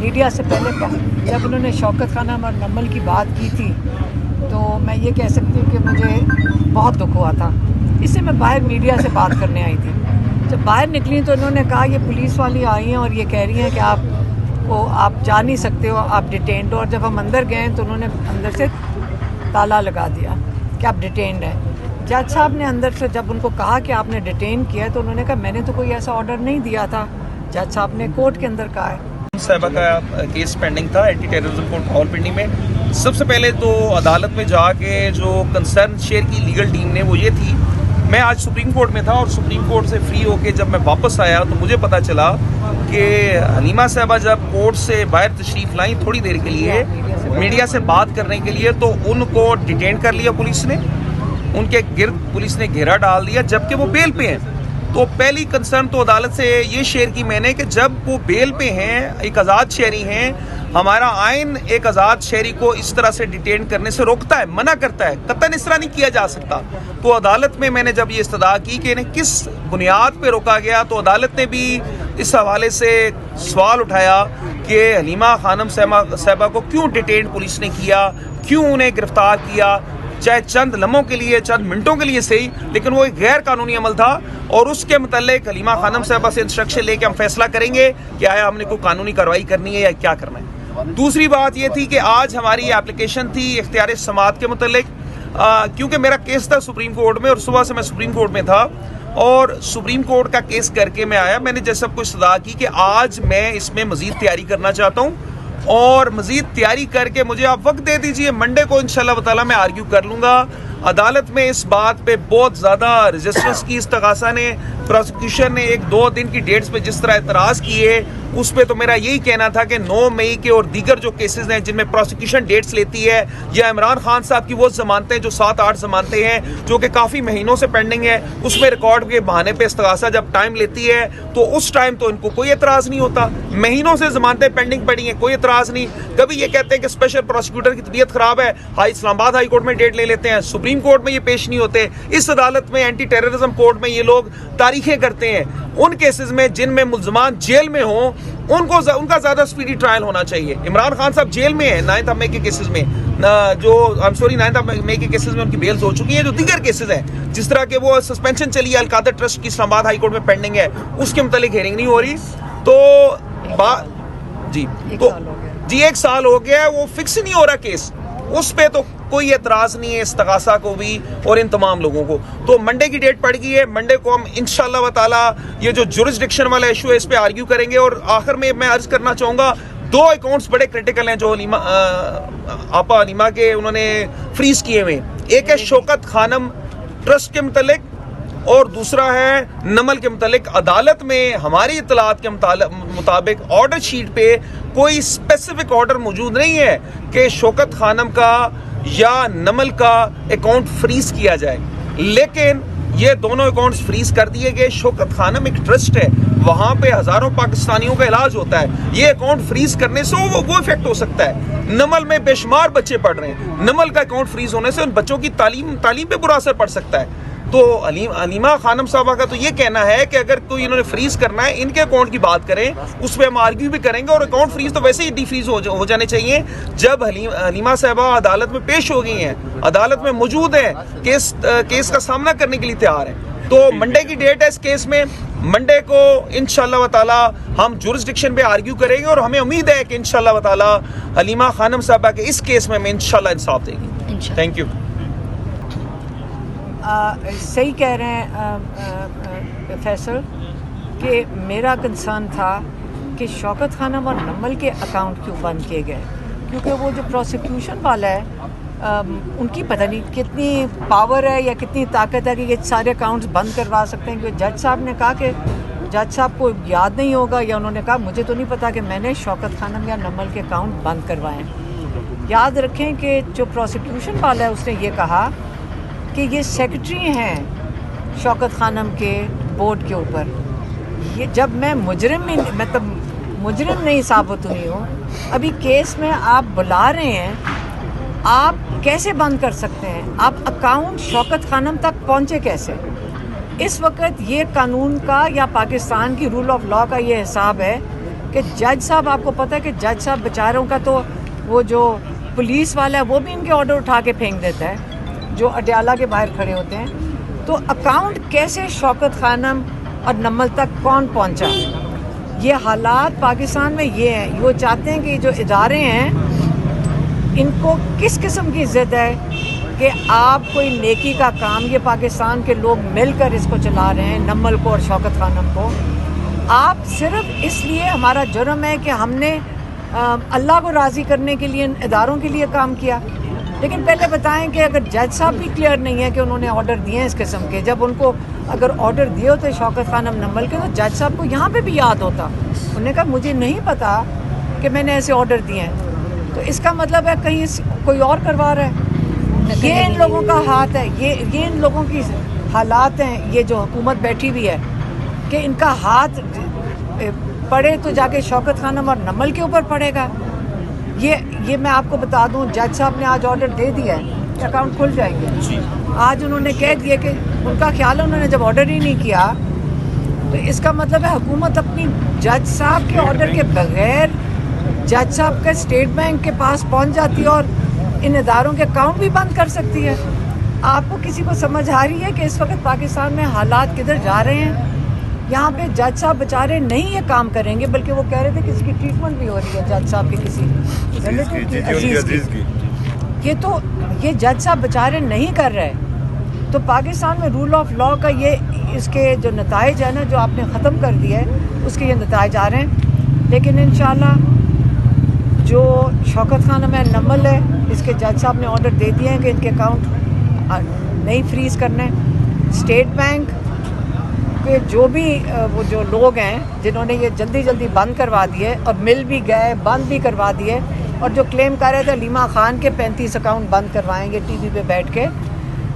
Media से पहले जब उन्होंने शौकत खानम और नमल की बात की थी तो मैं ये कह सकती हूँ कि मुझे बहुत दुख हुआ था। इससे मैं बाहर मीडिया से बात करने आई थी। जब बाहर निकली तो उन्होंने कहा ये पुलिस वाली आई हैं और ये कह रही हैं कि आप जा नहीं सकते हो, आप डिटेन्ड हो। और जब हम अंदर गए तो उन्होंने अंदर से ताला लगा दिया कि आप डिटेन्ड हैं। जज साहब ने अंदर से जब उनको कहा कि आपने डिटेन किया तो उन्होंने कहा मैंने तो कोई ऐसा ऑर्डर नहीं दिया था। जज साहब ने कोर्ट के अंदर कहा है। साहिबा का केस पेंडिंग था एंटी टेररिज्म कोर्ट रावलपिंडी में। सबसे पहले तो अदालत में जाके जो कंसर्न शेयर की लीगल टीम ने वो ये थी, मैं आज सुप्रीम कोर्ट में था और सुप्रीम कोर्ट से फ्री होके जब मैं वापस आया तो मुझे पता चला कि हलीमा साहिबा जब कोर्ट से बाहर तशरीफ़ लाई थोड़ी देर के लिए मीडिया से बात करने के लिए, तो उनको डिटेन कर लिया पुलिस ने, उनके गिर्द पुलिस ने घेरा डाल दिया जबकि वो बेल पे हैं। तो पहली कंसर्न तो अदालत से ये शेयर की मैंने कि जब वो बेल पे हैं, एक आज़ाद शहरी हैं, हमारा आइन एक आज़ाद शहरी को इस तरह से डिटेन करने से रोकता है, मना करता है, कतई इस तरह नहीं किया जा सकता। तो अदालत में मैंने जब ये इस्तदा की कि इन्हें किस बुनियाद पे रोका गया, तो अदालत ने भी इस हवाले से सवाल उठाया कि हलीमा खानम साहिबा को क्यों डिटेन पुलिस ने किया, क्यों उन्हें गिरफ्तार किया, चाहे चंद लम्हों के लिए, चंद मिनटों के लिए सही, लेकिन वो एक गैर कानूनी अमल था। और उसके मुतालिक हलीमा खानम साहिबा से इंस्ट्रक्शन लेके हम फैसला करेंगे कि आया हमने कोई कानूनी कार्रवाई करनी है या क्या करना है। दूसरी बात ये थी कि आज हमारी एप्लीकेशन थी इख्तियार समात के मुतालिक, क्योंकि मेरा केस था सुप्रीम कोर्ट में और सुबह से मैं सुप्रीम कोर्ट में था और सुप्रीम कोर्ट का केस करके मैं आया। मैंने जैसे सबको सलाह की कि आज मैं इसमें मजीद तैयारी करना चाहता हूँ और मजीद तैयारी करके मुझे आप वक्त दे दीजिए, मंडे को इंशाल्लाह ताला मैं आर्ग्यू कर लूँगा। अदालत में इस बात पे बहुत ज़्यादा रेजिस्टेंस की इस तकासा ने, प्रोसिक्यूशन ने 1-2 दिन की डेट्स पे जिस तरह एतराज़ किए, उस पर तो मेरा यही कहना था कि 9 मई के और दीगर जो केसेस हैं जिनमें प्रोसिक्यूशन डेट्स लेती है, या इमरान खान साहब की वो जमानतें जो 7-8 जमानतें हैं जो कि काफ़ी महीनों से पेंडिंग है, उसमें रिकॉर्ड के बहाने पे इस्तगासा जब टाइम लेती है तो उस टाइम तो इनको कोई एतराज़ नहीं होता। महीनों से जमानतें पेंडिंग पड़ी हैं, कोई एतराज़ नहीं। कभी ये कहते हैं कि स्पेशल प्रोसिक्यूटर की तबीयत खराब है, इस्लामाबाद हाई कोर्ट में डेट ले लेते हैं, सुप्रीम कोर्ट में ये पेश नहीं होते, इस अदालत में एंटी टेररिज्म कोर्ट में ये लोग तारीखें करते हैं। उन केसेस में जिनमें मुल्ज़मान जेल में हों उनका ज्यादा स्पीडी ट्रायल होना चाहिए। इमरान खान साहब जेल में है 9 मई के केसेस में, 9 मई के केसेस में उनकी बेल्स हो चुकी है। जो दीगर केसेस हैं जिस तरह के वो सस्पेंशन चली है अलकादर ट्रस्ट की इस्लामाबाद हाई कोर्ट में पेंडिंग है, उसके मुतालिक हेयरिंग नहीं हो रही। तो जी 1 साल हो गया है, वो फिक्स नहीं हो रहा केस, उस पे तो कोई एतराज़ नहीं है इस तकासा को भी और इन तमाम लोगों को। तो मंडे की डेट पड़ गई है, मंडे को हम इंशाल्लाह ताला ये जो जुरिस्डिक्शन वाला इशू है इस पे आर्ग्यू करेंगे। और आखिर में मैं अर्ज करना चाहूँगा, 2 अकाउंट्स बड़े क्रिटिकल हैं जो आपा हलीमा के उन्होंने फ्रीज किए हुए। एक है शौकत खानम ट्रस्ट के मुतालिक और दूसरा है नमल के मुतालिक। अदालत में हमारी इतलात के मुताबिक ऑर्डर शीट पे कोई स्पेसिफिक ऑर्डर मौजूद नहीं है कि शौकत खानम का या नमल का अकाउंट फ्रीज किया जाए, लेकिन ये दोनों अकाउंट्स फ्रीज कर दिए गए। शौकत खानम एक ट्रस्ट है, वहां पे हजारों पाकिस्तानियों का इलाज होता है, ये अकाउंट फ्रीज करने से वो इफेक्ट हो सकता है। नमल में बेशुमार बच्चे पढ़ रहे हैं, नमल का अकाउंट फ्रीज होने से उन बच्चों की तालीम पे बुरा असर पड़ सकता है। तो हलीमा खानम साहबा का तो ये कहना है कि अगर कोई इन्होंने फ्रीज करना है, इनके अकाउंट की बात करें, उस पर हम आर्ग्यू भी करेंगे। और अकाउंट फ्रीज तो वैसे ही डिफ्रीज हो जाने चाहिए जब हलीमा साहबा अदालत में पेश हो गई हैं, अदालत में मौजूद हैं, केस का सामना करने के लिए तैयार हैं। तो मंडे की डेट है इस केस में, मंडे को इंशाल्लाह ताला हम जुरिस्डिक्शन पे आर्ग्यू करेंगे और हमें उम्मीद है कि इंशाल्लाह ताला हलीमा खानम साहबा के इस केस में हमें इंशाल्लाह इंसाफ देगी। Thank you. सही कह रहे हैं प्रोफेसर कि मेरा कंसर्न था कि शौकत खानम और नमल के अकाउंट क्यों बंद किए गए, क्योंकि वो जो प्रोसिक्यूशन वाला है उनकी पता नहीं कितनी पावर है या कितनी ताकत है कि ये सारे अकाउंट्स बंद करवा सकते हैं। क्योंकि जज साहब ने कहा कि जज साहब को याद नहीं होगा या उन्होंने कहा मुझे तो नहीं पता कि मैंने शौकत खानम या नमल के अकाउंट बंद करवाएं। याद रखें कि जो प्रोसिक्यूशन वाला है उसने ये कहा कि ये सेक्रेटरी हैं शौकत खानम के बोर्ड के ऊपर। ये जब मैं मुजरिम नहीं साबित हुई हूँ, अभी केस में आप बुला रहे हैं, आप कैसे बंद कर सकते हैं? आप अकाउंट शौकत खानम तक पहुँचे कैसे? इस वक्त ये कानून का या पाकिस्तान की रूल ऑफ लॉ का ये हिसाब है कि जज साहब, आपको पता है कि जज साहब बेचारों का तो वो जो पुलिस वाला है वो भी इनके ऑर्डर उठा के फेंक देता है, जो अडयाला के बाहर खड़े होते हैं। तो अकाउंट कैसे शौकत खानम और नम्मल तक कौन पहुंचा? ये हालात पाकिस्तान में ये हैं। वो चाहते हैं कि जो इदारे हैं इनको किस किस्म की इज्जत है कि आप कोई नेकी का काम, ये पाकिस्तान के लोग मिलकर इसको चला रहे हैं, नम्मल को और शौकत खानम को। आप सिर्फ इसलिए, हमारा जुर्म है कि हमने अल्लाह को राज़ी करने के लिए इदारों के लिए काम किया। लेकिन पहले बताएं कि अगर जज साहब भी क्लियर नहीं है कि उन्होंने ऑर्डर दिए हैं इस किस्म के, जब उनको अगर ऑर्डर दिए होते शौकत खानम नम्मल के, तो जज साहब को यहाँ पे भी याद होता। उन्होंने कहा मुझे नहीं पता कि मैंने ऐसे ऑर्डर दिए हैं। तो इसका मतलब है कहीं कोई और करवा रहा है। ये इन लोगों का हाथ है, ये इन लोगों की हालात हैं। ये जो हुकूमत बैठी हुई है कि इनका हाथ पड़े तो जाके शौकत खानम और नम्मल के ऊपर पड़ेगा। ये मैं आपको बता दूं, जज साहब ने आज ऑर्डर दे दिया है कि अकाउंट खुल जाएंगे। आज उन्होंने कह दिया कि उनका ख्याल है, उन्होंने जब ऑर्डर ही नहीं किया तो इसका मतलब है हुकूमत अपनी जज साहब के ऑर्डर के बगैर जज साहब के स्टेट बैंक के पास पहुंच जाती है और इन इदारों के अकाउंट भी बंद कर सकती है। आपको किसी को समझ आ रही है कि इस वक्त पाकिस्तान में हालात किधर जा रहे हैं? यहाँ पे जज साहब बेचारे नहीं ये काम करेंगे, बल्कि वो कह रहे थे कि इसकी ट्रीटमेंट भी हो रही है जज साहब के किसी रिलेटिव की, अजीज की। ये जज साहब बेचारे नहीं कर रहे। तो पाकिस्तान में रूल ऑफ लॉ का ये, इसके जो नताइज है ना, जो आपने ख़त्म कर दिया है, उसके ये नताइज आ रहे हैं। लेकिन इंशाल्लाह जो शौकत खानम है, नम्मल है, इसके जज साहब ने ऑर्डर दे दिए हैं कि इनके अकाउंट नहीं फ्रीज़ करने। स्टेट बैंक के जो भी वो जो लोग हैं जिन्होंने ये जल्दी बंद करवा दिए और मिल भी गए, बंद भी करवा दिए, और जो क्लेम कर रहे थे लीमा खान के 35 अकाउंट बंद करवाएंगे टीवी पे बैठ के,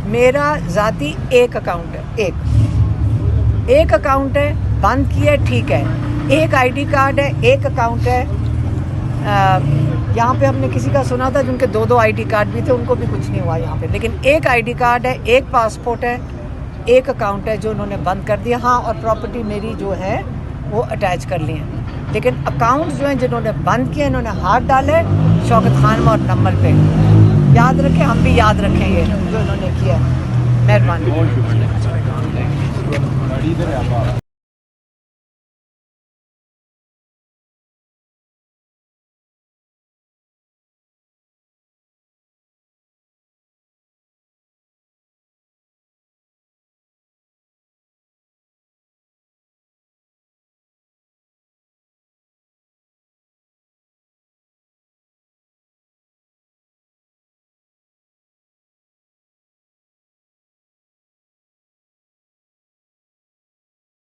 मेरा ज़ाती एक अकाउंट है, एक अकाउंट है, बंद किया है, ठीक है। एक आईडी कार्ड है, एक अकाउंट है। यहाँ पे हमने किसी का सुना था जिनके 2-2 आईडी कार्ड भी थे, उनको भी कुछ नहीं हुआ यहाँ पे। लेकिन एक आईडी कार्ड है, एक पासपोर्ट है, एक अकाउंट है जो उन्होंने बंद कर दिया। हाँ, और प्रॉपर्टी मेरी जो है वो अटैच कर ली है। लेकिन अकाउंट जो हैं जिन्होंने बंद किए, इन्होंने हाथ डाले शौकत खानम और नम्मल पे। याद रखें, हम भी याद रखेंगे जो इन्होंने किया। मेहरबानी।